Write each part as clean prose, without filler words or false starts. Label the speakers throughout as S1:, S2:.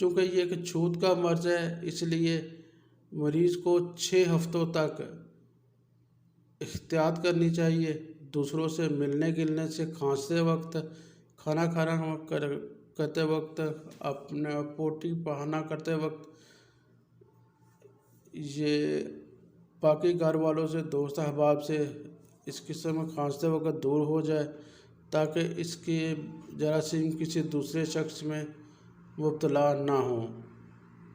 S1: چونکہ یہ ایک چھوت کا مرض ہے، اس لیے مریض کو 6 ہفتوں تک احتیاط کرنی چاہیے۔ دوسروں سے ملنے گلنے سے، کھانستے وقت، کھانا کرتے وقت، اپنے پوٹی بہانا کرتے وقت، یہ باقی گھر والوں سے، دوست احباب سے اس قسم میں کھانستے وقت دور ہو جائے، تاکہ اس کی جراثیم کسی دوسرے شخص میں مبتلا نہ ہوں۔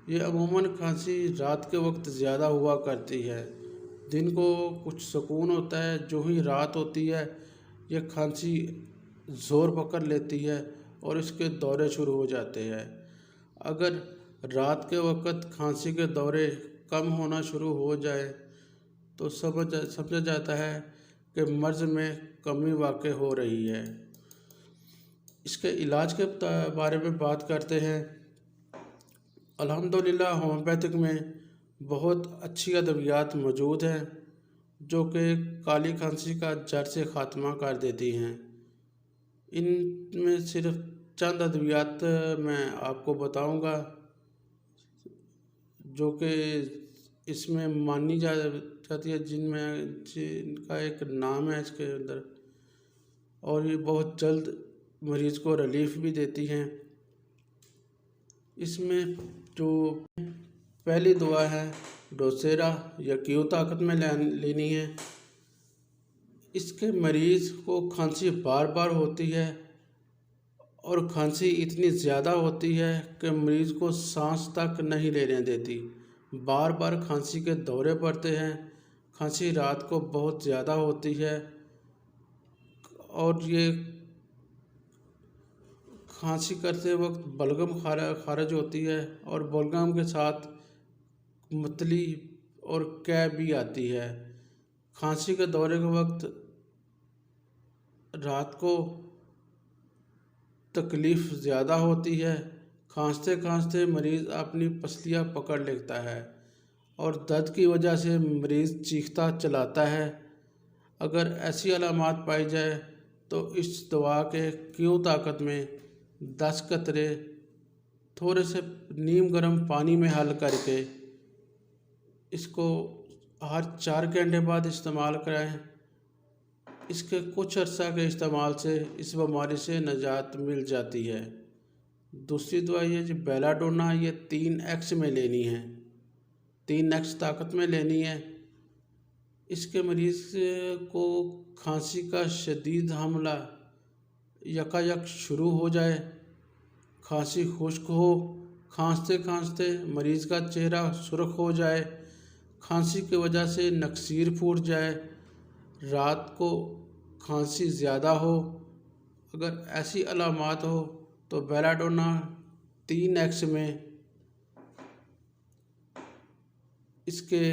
S1: یہ عموماً کھانسی رات کے وقت زیادہ ہوا کرتی ہے۔ دن کو کچھ سکون ہوتا ہے، جو ہی رات ہوتی ہے یہ کھانسی زور پکڑ لیتی ہے اور اس کے دورے شروع ہو جاتے ہیں۔ اگر رات کے وقت کھانسی کے دورے کم ہونا شروع ہو جائے تو سمجھا جاتا ہے کہ مرض میں کمی واقع ہو رہی ہے۔ اس کے علاج کے بارے میں بات کرتے ہیں۔ الحمدللہ ہومیوپیتھک میں بہت اچھی ادویات موجود ہیں جو کہ کالی کھانسی کا جڑ سے خاتمہ کر دیتی ہیں۔ ان میں صرف چند ادویات میں آپ کو بتاؤں گا جو کہ اس میں مانی جاتی ہے، جن کا ایک نام ہے اس کے اندر، اور یہ بہت جلد مریض کو ریلیف بھی دیتی ہیں۔ اس میں جو پہلی دوا ہے ڈوسیرا یا کیو طاقت میں لینی ہے۔ اس کے مریض کو کھانسی بار بار ہوتی ہے اور کھانسی اتنی زیادہ ہوتی ہے کہ مریض کو سانس تک نہیں لینے دیتی۔ بار بار کھانسی کے دورے پڑتے ہیں، کھانسی رات کو بہت زیادہ ہوتی ہے اور یہ کھانسی کرتے وقت بلغم خارج ہوتی ہے اور بلغم کے ساتھ متلی اور قے بھی آتی ہے۔ کھانسی کے دورے کے وقت رات کو تکلیف زیادہ ہوتی ہے، کھانستے کھانستے مریض اپنی پسلیاں پکڑ لیتا ہے اور درد کی وجہ سے مریض چیختا چلاتا ہے۔ اگر ایسی علامات پائی جائے تو اس دوا کے کیو طاقت میں 10 قطرے تھوڑے سے نیم گرم پانی میں حل کر کے اس کو ہر 4 گھنٹے بعد استعمال کرائیں۔ اس کے کچھ عرصہ کے استعمال سے اس بیماری سے نجات مل جاتی ہے۔ دوسری دوا یہ جو بیلاڈونا، یہ 3x میں لینی ہے، 3x طاقت میں لینی ہے۔ اس کے مریض کو کھانسی کا شدید حملہ یکایک شروع ہو جائے، کھانسی خشک ہو، کھانستے کھانستے مریض کا چہرہ سرخ ہو جائے، کھانسی کی وجہ سے نکسیر پھوٹ جائے، رات کو کھانسی زیادہ ہو، اگر ایسی علامات ہو تو بیلاڈونا 3x میں اس کے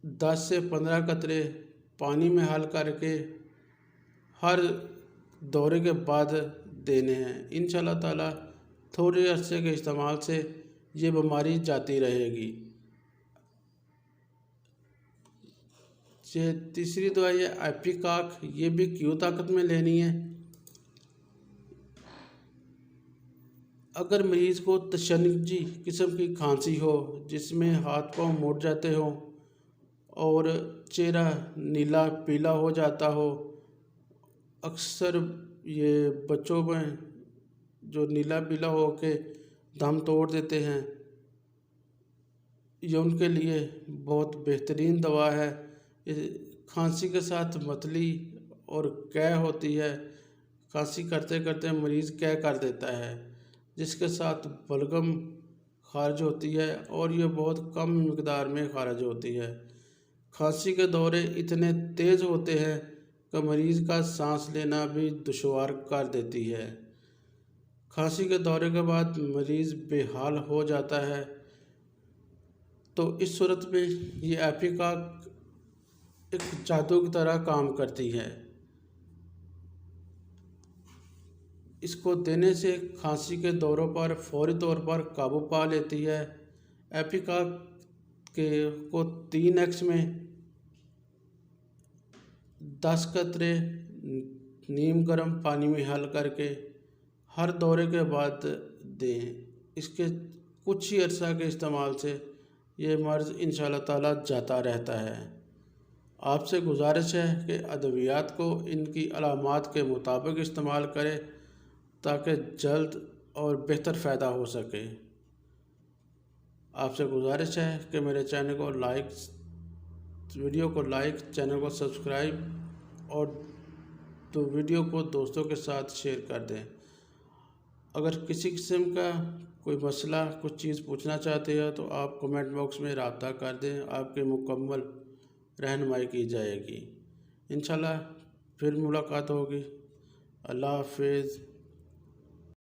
S1: 10 سے 15 قطرے پانی میں حل کر کے ہر دورے کے بعد دینے ہیں۔ انشاءاللہ تعالی تھوڑے عرصے کے استعمال سے یہ بیماری جاتی رہے گی۔ یہ تیسری دوا یہ ایپیکاک، یہ بھی کیو طاقت میں لینی ہے۔ اگر مریض کو تشنجی قسم کی کھانسی ہو جس میں ہاتھ پاؤں مڑ جاتے ہوں اور چہرہ نیلا پیلا ہو جاتا ہو، اکثر یہ بچوں میں جو نیلا پیلا ہو کے دم توڑ دیتے ہیں، یہ ان کے لیے بہت بہترین دوا ہے۔ کھانسی کے ساتھ متلی اور قے ہوتی ہے، کھانسی کرتے کرتے مریض قے کر دیتا ہے، جس کے ساتھ بلغم خارج ہوتی ہے اور یہ بہت کم مقدار میں خارج ہوتی ہے۔ کھانسی کے دورے اتنے تیز ہوتے ہیں کہ مریض کا سانس لینا بھی دشوار کر دیتی ہے۔ کھانسی کے دورے کے بعد مریض بے حال ہو جاتا ہے، تو اس صورت میں یہ ایپیکاک ایک جادو کی طرح کام کرتی ہے۔ اس کو دینے سے کھانسی کے دوروں پر فوری طور پر قابو پا لیتی ہے۔ ایپیکاک کو 3x میں 10 قطرے نیم گرم پانی میں حل کر کے ہر دورے کے بعد دیں۔ اس کے کچھ ہی عرصہ کے استعمال سے یہ مرض انشاءاللہ تعالیٰ جاتا رہتا ہے۔ آپ سے گزارش ہے کہ ادویات کو ان کی علامات کے مطابق استعمال کریں تاکہ جلد اور بہتر فائدہ ہو سکے۔ آپ سے گزارش ہے کہ میرے چینل کو ویڈیو کو لائک، چینل کو سبسکرائب اور ویڈیو کو دوستوں کے ساتھ شیئر کر دیں۔ اگر کسی قسم کا کوئی مسئلہ، کچھ چیز پوچھنا چاہتے ہیں تو آپ کمنٹ باکس میں رابطہ کر دیں، آپ کی مکمل رہنمائی کی جائے گی۔ انشاءاللہ پھر ملاقات ہوگی۔ اللہ حافظ۔